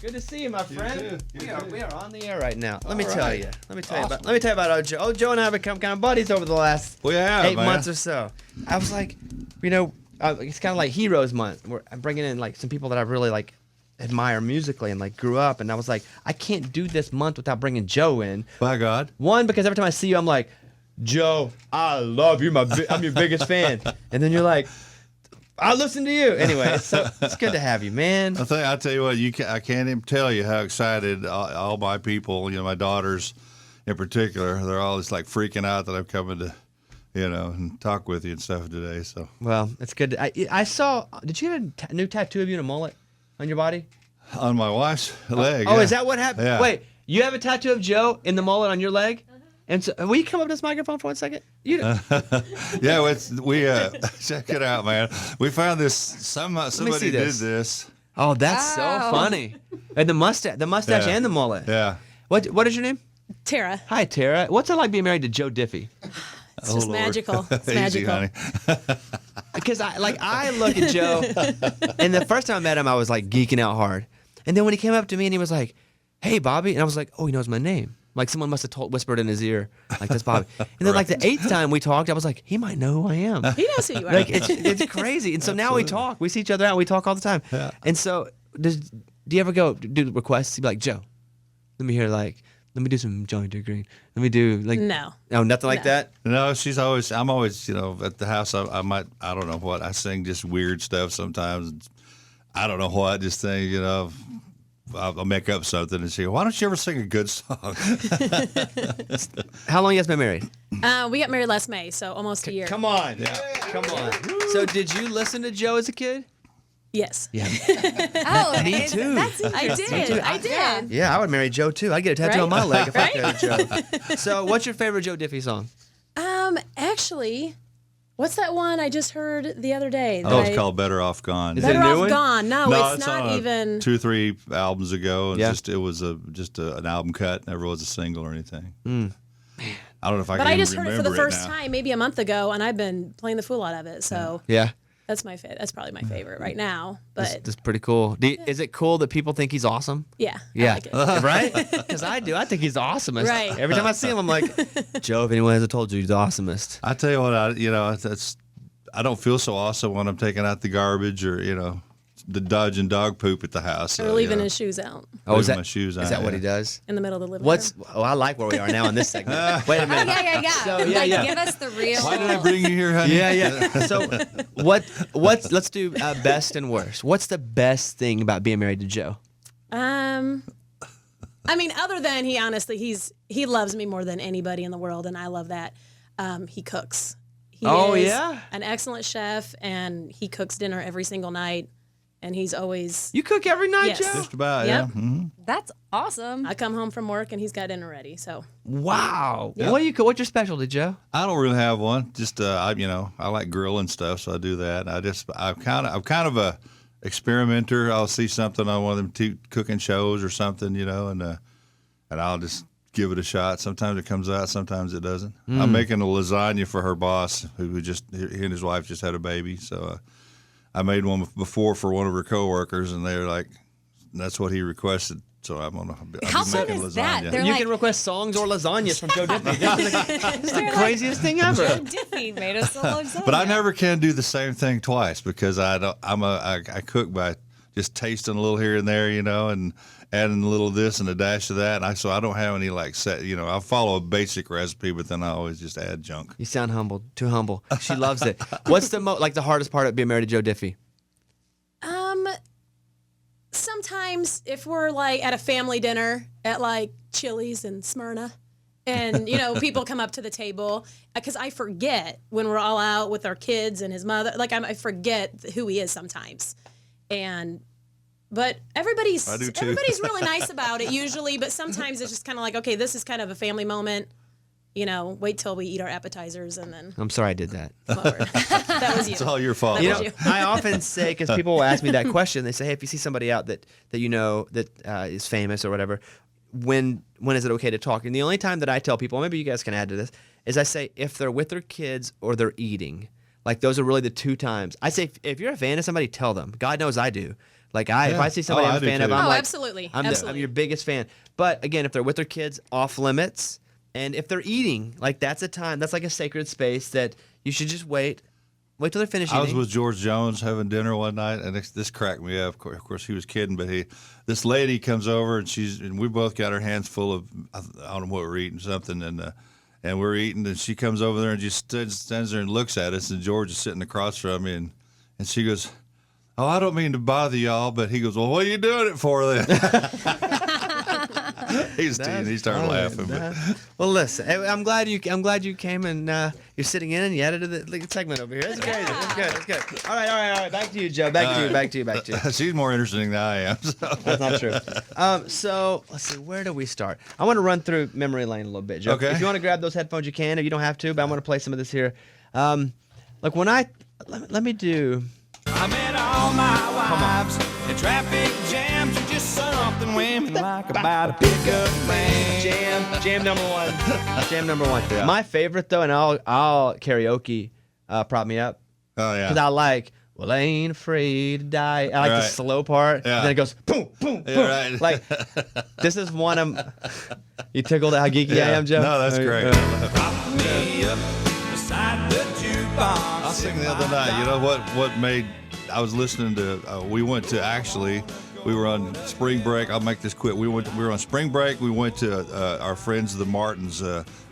Good to see you, my friend. We are on the air right now. Let me tell you Awesome. about old Joe. Old Joe and I have become kind of buddies over the last 8 months or so. I was like, it's kind of like Heroes Month. I'm bringing in like some people that I really like admire musically and like grew up, and I was like, I can't do this month without bringing Joe in. By God. One, because every time I see you, I'm like, Joe, I love you. I'm your biggest fan. And then you're like, I listen to you. Anyway, it's good to have you, man. I tell you what, I can't even tell you how excited all my people, my daughters in particular, they're all just like freaking out that I'm coming to, and talk with you and stuff today. So. Well, it's good. I saw, did you get a new tattoo of you and a mullet on your body? On my wife's leg. Oh, yeah. is that what happened? Yeah. Wait, you have a tattoo of Joe in the mullet on your leg? And so, will you come up to this microphone for 1 second? Yeah, we check it out, man. We found this. Somebody did this. Oh, that's so funny. And the mustache and the mullet. Yeah. What is your name? Tara. Hi, Tara. What's it like being married to Joe Diffie? It's just magical. It's Easy, magical. honey. Because I look at Joe, and the first time I met him, I was like geeking out hard. And then when he came up to me and he was like, "Hey, Bobby," and I was like, "Oh, he knows my name." Like someone must have whispered in his ear, like, "That's Bobby." And then like the 8th time we talked, I was like, he might know who I am. He knows who you are. Like it's crazy. And so now we talk. We see each other out. We talk all the time. Yeah. And so do you ever go do the requests? You'd be like, Joe, let me do some Johnny D. Green. Let me do like No, nothing like that. No, I'm always, at the house. I don't know what I sing, just weird stuff sometimes. I don't know what, just things, I'll make up something and say, why don't you ever sing a good song? How long you guys been married? we got married last May, so almost a year. Come on, come on. So did you listen to Joe as a kid? Yes. Yeah. Oh, Me too. That's I did. I did. Yeah, I would marry Joe too. I'd get a tattoo Right? on my leg if I Right? could. Joe. So, what's your favorite Joe Diffie song? Actually, what's that one I just heard the other day? Oh, it's called Better Off Gone. Is it Better a new Off one? Gone. No, it's on not a even. 2-3 albums ago. Yeah. It was an album cut. Never was a single or anything. I don't know if I But can I just even heard it for the remember first now. time maybe a month ago, and I've been playing the fool out of it. So Yeah. that's that's probably my favorite right now. But That's pretty cool. Is it cool that people think he's awesome? yeah, Yeah. I like it. Right? Because I do. I think he's the awesomest. Right. Every time I see him, I'm like, Joe, if anyone hasn't told you, he's the awesomest. I tell you what, I don't feel so awesome when I'm taking out the garbage or the dodging dog poop at the house. Or leaving his shoes out Oh, is Leaving that, my shoes is out, that what yeah. he does? in the middle of the living room. I like where we are now in this segment. Wait a minute. yeah. So, Give us the real. Why did I bring you here, honey? Yeah. So, let's do best and worst. What's the best thing about being married to Joe? I mean, other than he loves me more than anybody in the world, and I love that. He cooks. He is an excellent chef, and he cooks dinner every single night, and he's always. You cook every night, Yes. Joe? Just about, Yep. yeah. Mm-hmm. That's awesome. I come home from work, and he's got dinner ready. So Wow. What do you cook? What's your specialty, Joe? I don't really have one. Just I like grilling stuff, so I do that. I'm kind of a experimenter. I'll see something on one of them cooking shows or something, and I'll just give it a shot. Sometimes it comes out, sometimes it doesn't. I'm making a lasagna for her boss, he and his wife just had a baby, so I made one before for one of her coworkers, and they're like, that's what he requested. So I'll How be fun making is lasagna. that? They're You like, can request songs or lasagnas from Joe Diffie. This is the craziest thing ever. Joe Diffie made us a lasagna. But I never can do the same thing twice because I cook by just tasting a little here and there, and adding a little of this and a dash of that. And so I don't have any set, I follow a basic recipe, but then I always just add junk. You sound humble, too humble. She loves it. What's the the hardest part of being married to Joe Diffie? sometimes if we're like at a family dinner at like Chili's in Smyrna, and people come up to the table, because I forget when we're all out with our kids and his mother, like I forget who he is sometimes, but everybody's really nice about it usually, but sometimes it's just kind of like, okay, this is kind of a family moment. Wait till we eat our appetizers and then. I'm sorry I did that. That was you. It's all your fault. That was you. I often say, because people will ask me that question, they say, hey, if you see somebody out that is famous or whatever, when is it okay to talk? And the only time that I tell people, maybe you guys can add to this, is I say if they're with their kids or they're eating. Like those are really the two times. I say if you're a fan of somebody, tell them. God knows I do. Like if I see somebody Oh, I'm I a do fan of, too. I'm Oh, like, absolutely. I'm Absolutely. your biggest fan. But again, if they're with their kids, off limits. And if they're eating, like that's a time, that's like a sacred space that you should just wait till they're finished I was eating. with George Jones having dinner one night, and this cracked me up. Of course, he was kidding, but this lady comes over, and we both got our hands full of, I don't know what we're eating, something, and we're eating, and she comes over there and just stands there and looks at us, and George is sitting across from me, and she goes, "Oh, I don't mean to bother y'all," but he goes, "Well, what are you doing it for then?" He's teasing. He started laughing. But. Well, listen, I'm glad you came and you're sitting in and you edited the segment over here. That's crazy. That's good. All right. Back to you, Joe. Back to you. She's more interesting than I am. So. That's not true. So let's see. Where do we start? I want to run through memory lane a little bit, Joe. Okay. If you want to grab those headphones, you can. If you don't have to, but I want to play some of this here. Like when let me do. I met all my wives in traffic jams are just something women like about a pickup man. Jam number one. Jam number one. Yeah. My favorite though, and I'll karaoke prop me up Oh yeah. because I like. Well, I ain't afraid to die. I like the Right. slow part. Yeah. And then it goes boom, boom, boom. Yeah, right. Like this is one of. You tickled at how geeky I am, Joe? No, that's great. Prop me up beside the jukebox. I was thinking the other night, you know what made, I was listening to, we were on spring break. I'll make this quick. We were on spring break. We went to our friends, the Martins,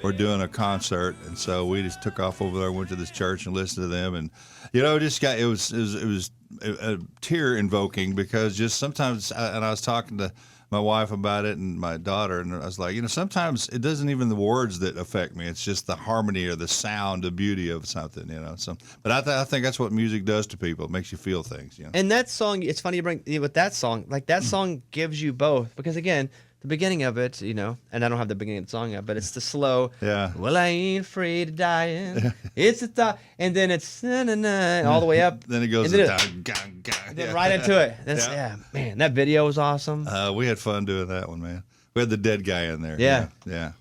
were doing a concert. And so we just took off over there, went to this church and listened to them. And, you know, it was a tear invoking because just sometimes, and I was talking to my wife about it and my daughter, and I was like, you know, sometimes it doesn't even the words that affect me. It's just the harmony or the sound, the beauty of something, you know. So, but I think that's what music does to people. It makes you feel things, you know. And that song, it's funny you bring with that song. Like that song gives you both because again, the beginning of it, you know, and I don't have the beginning of the song yet, but it's the slow. Yeah. Well, I ain't afraid of dying. It's a thought, and then it's na-na-na, all the way up. Then it goes and then down, gang, gang. then right into it. That's yeah, man. That video was awesome. We had fun doing that one, man. We had the dead guy in there. Yeah. Yeah.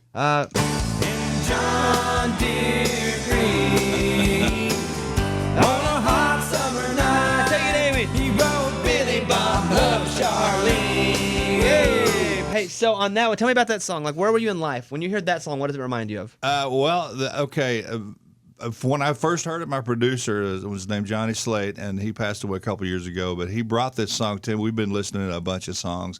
John Deere Green. On a hot summer night. Take it, Amy. He wrote Billy Bob Love Charlene. Hey, so on that one, tell me about that song. Like, where were you in life when you heard that song? What does it remind you of? When I first heard it, my producer was named Johnny Slate, and he passed away a couple years ago. But he brought this song to him. We've been listening to a bunch of songs,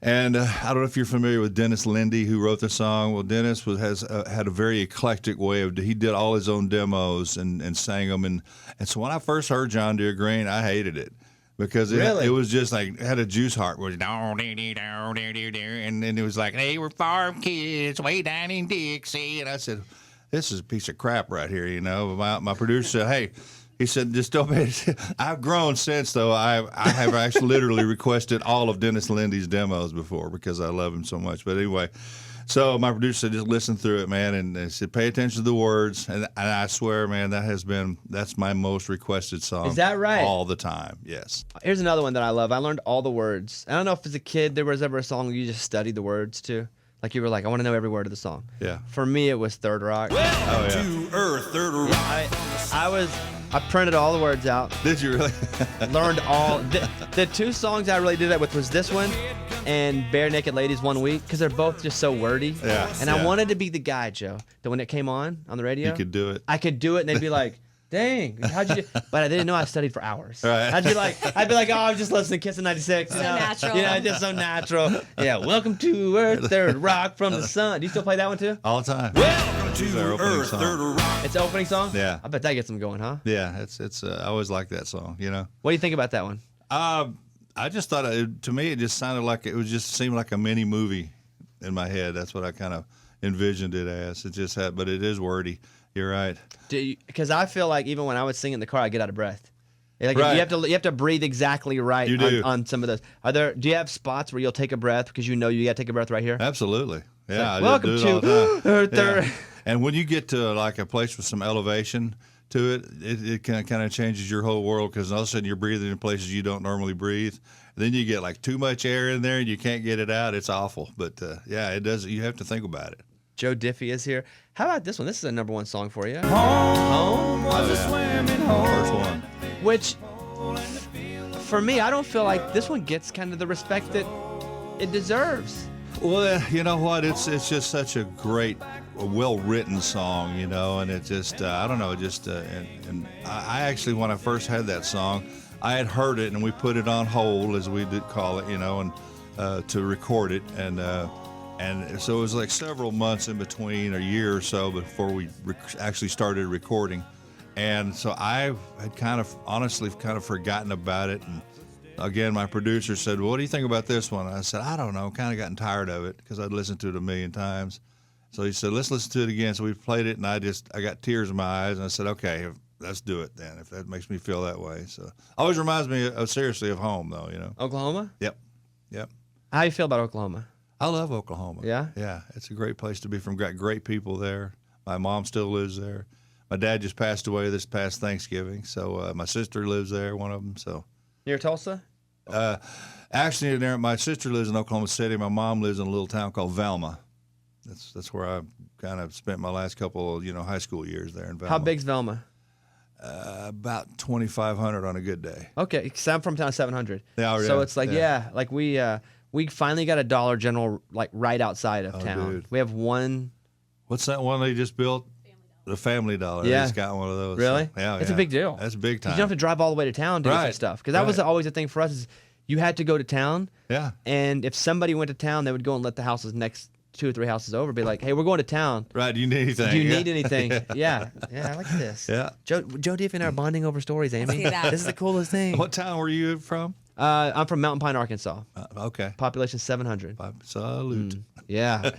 and I don't know if you're familiar with Dennis Lindy, who wrote the song. Well, Dennis has had a very eclectic way of. He did all his own demos and sang them, and so when I first heard John Deere Green, I hated it. Because Really? it was just like it had a juice heart where it was and then it was like, hey, we're farm kids way down in Dixie, and I said, this is a piece of crap right here, you know. My producer said, hey, he said, just don't pay attention. I've grown since though. I have actually literally requested all of Dennis Lindy's demos before because I love him so much. But anyway. So my producer said, just listen through it, man, and said, pay attention to the words. And I swear, man, that's my most requested song. Is that right? All the time, yes. Here's another one that I love. I learned all the words. I don't know if as a kid there was ever a song you just studied the words to. Like you were like, I want to know every word of the song. Yeah. For me, it was Third Rock. Oh, yeah. To Earth, Third Rock. I printed all the words out. Did you really? Learned all. The two songs I really did that with was this one and Bare Naked Ladies 1 Week because they're both just so wordy. Yeah, And I yeah. wanted to be the guy, Joe, that when it came on the radio, You could do it. I could do it, and they'd be like, "Dang, how'd you do?" But I didn't know I studied for hours. Right. I'd be like, "Oh, I was just listening to Kiss of '96." You So know? natural. You know, just so natural. Yeah. Welcome to Earth, Third Rock from the Sun. Do you still play that one too? All the time. Welcome It's to our opening Earth, song. Third Rock. It's the opening song. Yeah. I bet that gets them going, huh? Yeah, it's. I always like that song. You know. What do you think about that one? I just thought to me it just sounded like it was just seemed like a mini movie in my head. That's what I kind of envisioned it as. It just had, but it is wordy. You're right. Because I feel like even when I would sing in the car, I get out of breath. Like Right. you have to breathe exactly right You do. on some of those. Do you have spots where you'll take a breath because you know you got to take a breath right here? Absolutely. Yeah. I Welcome do it all to the time. Earth, Yeah. Third. And when you get to like a place with some elevation to it, it kind of changes your whole world because all of a sudden you're breathing in places you don't normally breathe. Then you get like too much air in there and you can't get it out. It's awful. But yeah, it does. You have to think about it. Joe Diffie is here. How about this one? This is a #1 song for you. Home was a swimming hole. First one. Which, for me, I don't feel like this one gets kind of the respect that it deserves. Well, you know what? It's just such a great, well-written song, you know, and it just, I don't know, and I actually, when I first had that song, I had heard it, and we put it on hold, as we did call it, you know, and to record it, and so it was like several months in between, a year or so, before we actually started recording, and so I had honestly forgotten about it, and again, my producer said, well, what do you think about this one? I said, I don't know, kind of gotten tired of it, because I'd listened to it a million times. So he said, let's listen to it again. So we played it, and I got tears in my eyes, and I said, okay, let's do it then, if that makes me feel that way. So always reminds me seriously of home, though, you know. Oklahoma? Yep. How do you feel about Oklahoma? I love Oklahoma. Yeah? Yeah, it's a great place to be from. Got great people there. My mom still lives there. My dad just passed away this past Thanksgiving, so my sister lives there, one of them, so. Near Tulsa? Actually, my sister lives in Oklahoma City. My mom lives in a little town called Velma. That's where I kind of spent my last couple of, high school years there in Velma. How big's Velma? About 2,500 on a good day. Okay, because I'm from town 700. Yeah, so it's like, like we finally got a Dollar General like right outside of town. Dude. We have one. What's that one they just built? The Family Dollar. Yeah. I just got one of those. Really? Yeah, It's a big deal. That's big time. You don't have to drive all the way to town to get some Right. stuff. Because that was always a thing for us is you had to go to town. Yeah. And if somebody went to town, they would go and let the houses next 2 or 3 houses over be like, hey, we're going to town. Right. Do you need anything? Do you need anything? Yeah. I like this. Yeah. Joe Diffie and I are bonding over stories, Amy. See that. This is the coolest thing. What town were you from? I'm from Mountain Pine, Arkansas. Okay. Population 700. Salute. Yeah.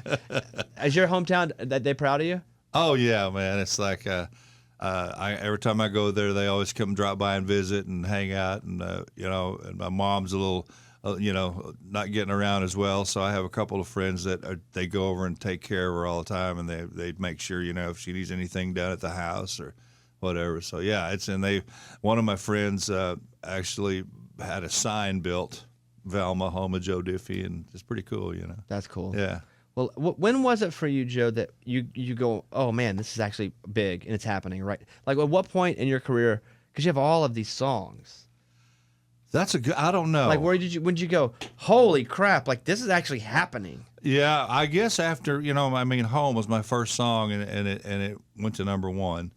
Is your hometown that they proud of you? Oh yeah, man! It's like every time I go there, they always come drop by and visit and hang out, and and my mom's a little, not getting around as well. So I have a couple of friends that they go over and take care of her all the time, and they make sure if she needs anything done at the house or whatever. So yeah, one of my friends actually had a sign built, Velma, home of Joe Diffie, and it's pretty cool, That's cool. Yeah. Well, when was it for you, Joe, that you go, oh man, this is actually big and it's happening, right? Like at what point in your career, because you have all of these songs. That's I don't know. Like when did you go, holy crap, like this is actually happening? Yeah, I guess after, Home was my first song and it went to #1,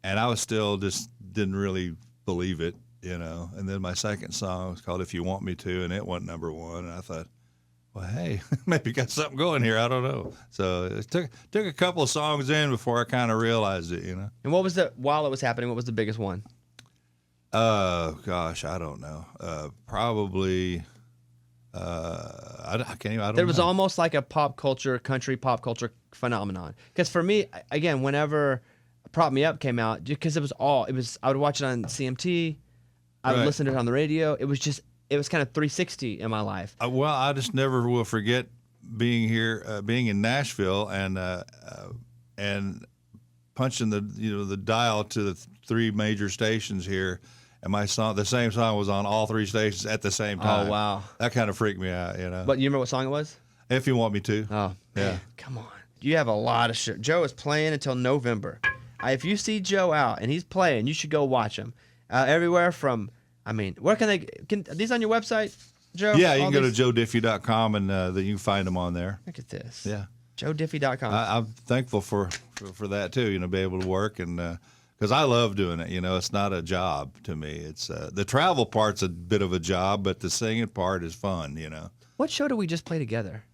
and I was still just didn't really believe it, and then my second song was called If You Want Me To, and it went #1, and I thought, well, hey, maybe got something going here. I don't know. So it took a couple of songs in before I kind of realized it, And what was while it was happening, what was the biggest one? Gosh, I don't know. Probably, I can't even, I don't know. There was almost like a country pop culture phenomenon. Because for me, again, whenever Prop Me Up came out, because I would watch it on CMT, I would listen to it on the radio. It was kind of 360 in my life. Well, I just never will forget being here, being in Nashville, and punching the dial to the 3 major stations here, and the same song was on all 3 stations at the same time. Oh wow, that kind of freaked me out, But you remember what song it was? If You Want Me To. Oh man, come on! You have a lot of shit. Joe is playing until November. If you see Joe out and he's playing, you should go watch him. Everywhere from. Where can these on your website, Joe? Yeah, you can go to joediffie.com and then you can find them on there. Look at this. Yeah. joediffie.com. I'm thankful for that too, be able to work and because I love doing it. It's not a job to me. It's the travel part's a bit of a job, but the singing part is fun. What show did we just play together?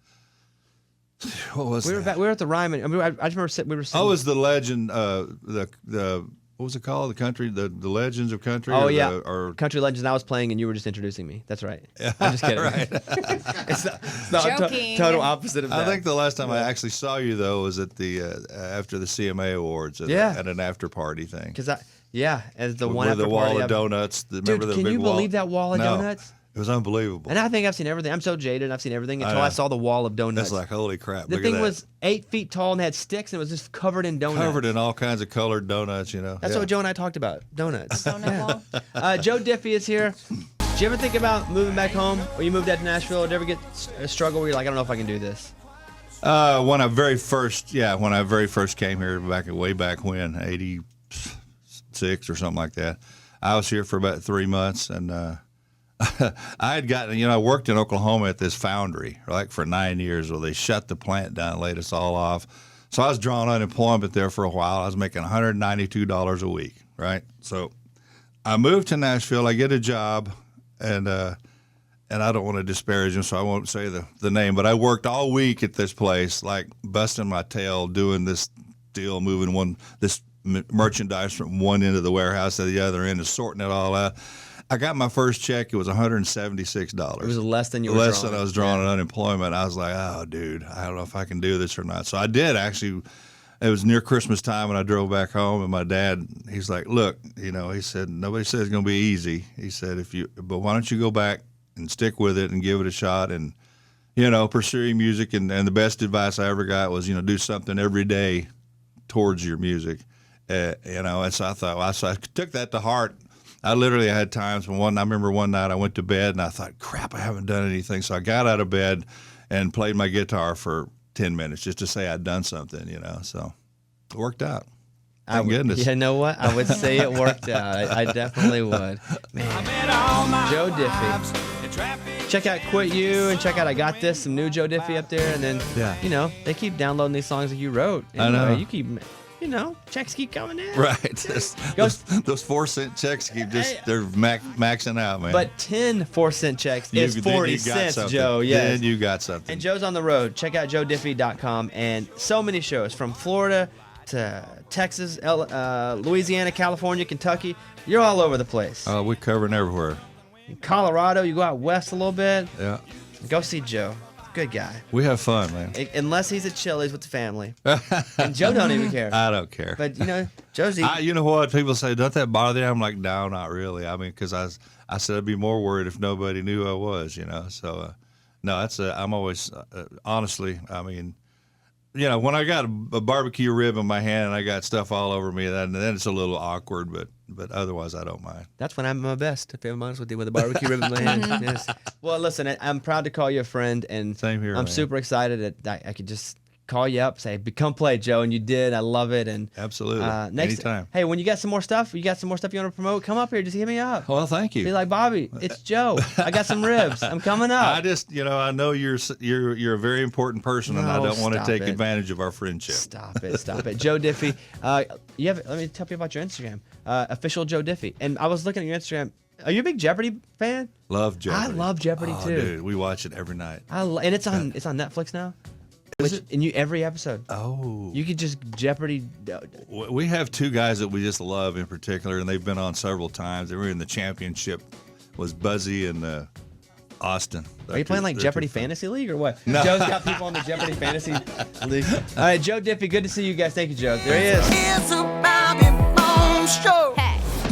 What was that? We were at the Ryman. I just remember we were. Oh, it was the Legend. The what was it called? The country. The Legends of Country. Oh or yeah. Or Country Legends. I was playing and you were just introducing me. That's right. I'm just kidding. Right. It's not Joking. total opposite of that. I think the last time I actually saw you though was at the after the CMA Awards. At an after party thing. Because as the one with after the wall party. of donuts. Dude, Remember the can big you wall? believe that wall of No. donuts? It was unbelievable. And I think I've seen everything. I'm so jaded. I've seen everything until know. I saw the wall of donuts. That's like, holy crap. The look thing at that. was 8 feet tall and had sticks and it was just covered in donuts. Covered in all kinds of colored donuts, That's what Joe and I talked about. Donuts. Donut wall. Joe Diffie is here. Did you ever think about moving back home or you moved out to Nashville? Did you ever get a struggle where you're like, I don't know if I can do this? When I very first came here way back when, 86 or something like that, I was here for about 3 months and I had gotten, I worked in Oklahoma at this foundry, like for 9 years. Well, they shut the plant down, laid us all off. So I was drawing unemployment there for a while. I was making $192 a week, right? So I moved to Nashville. I get a job, and I don't want to disparage them, so I won't say the name, but I worked all week at this place, like busting my tail doing this deal, moving this merchandise from one end of the warehouse to the other end and sorting it all out. I got my first check. It was $176. It was less than you were Less drawing. than I was drawing on unemployment. I was like, oh, dude, I don't know if I can do this or not. So I did actually. It was near Christmas time, and I drove back home, and my dad, he's like, look, he said, nobody says it's going to be easy. He said, but why don't you go back and stick with it and give it a shot and, pursue your music. And the best advice I ever got was, do something every day towards your music. And so I thought, so I took that to heart. I literally had times when I remember one night I went to bed and I thought, crap, I haven't done anything. So I got out of bed and played my guitar for 10 minutes just to say I'd done something, so it worked out. Thank goodness. You know what? I would say it worked out. I definitely would. Man, Joe Diffie. Check out Quit You and check out I Got This, some new Joe Diffie up there. And then, they keep downloading these songs that you wrote. And, I know. You keep, checks keep coming in. Right. Those 4-cent checks keep they're maxing out, man. But 10 4-cent checks is 40 cents, something. Joe. Yes. Then you got something. And Joe's on the road. Check out joediffie.com. And so many shows from Florida to Texas, Louisiana, California, Kentucky. You're all over the place. Oh, we're covering everywhere. In Colorado, you go out west a little bit. Yeah. Go see Joe. Good guy. We have fun, man. Unless he's at Chili's with the family. And Joe don't even care. I don't care. But, Joe's eating. You know what? People say, don't that bother you? I'm like, no, not really. I mean, because I said I'd be more worried if nobody knew who I was, So, no, I'm always, honestly, I mean, when I got a barbecue rib in my hand and I got stuff all over me, then it's a little awkward, but otherwise I don't mind. That's when I'm my best, if I'm honest with you, with a barbecue rib in my hand. Yes. Well, listen, I'm proud to call you a friend, and Same here, I'm man. super excited that I could just call you up, say, come play, Joe, and you did. I love it. And Absolutely. Anytime. Hey, when you got some more stuff, you want to promote, come up here, just hit me up. Well, thank you. Be like, Bobby, it's Joe. I got some ribs. I'm coming up. I just, I know you're a very important person, and I No, don't want to stop take it. advantage of our friendship. Stop it. Joe Diffie. Let me tell you about your Instagram. Official Joe Diffie. And I was looking at your Instagram. Are you a big Jeopardy fan? Love Jeopardy. I love Jeopardy Oh, too. dude, we watch it every night. And it's on Netflix now. And every episode. Oh. You could just Jeopardy. We have two guys that we just love in particular, and they've been on several times. They were in the championship. Was Buzzy and Austin. Are you playing like They're Jeopardy too fun. Fantasy League or what? No. Joe's got people on the Jeopardy Fantasy League. All right, Joe Diffie. Good to see you guys. Thank you, Joe. There he is. It's about